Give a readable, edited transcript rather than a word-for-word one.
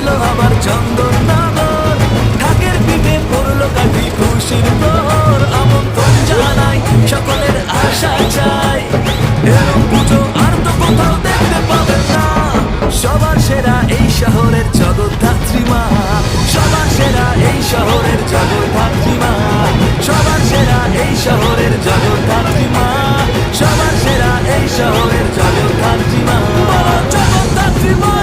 এলো আবার চন্দননগর, ঢাকের পিঠে পড়লো কাঠি খুশির প্রহর। আমন্ত্রণ জানাই সকলের আশা চাই, এরকম পুজো আর তো কোথাও দেখতে পাবেন না। সবার সেরা এই শহরের জগদ্ধাত্রী মা, সবার সেরা এই শহরের জগদ্ধাত্রী মা, সবার সেরা এই শহরের জগদ্ধাত্রী মা, সবার সেরা এই শহরের জগদ্ধাত্রী মা, জগদ্ধাত্রী মা।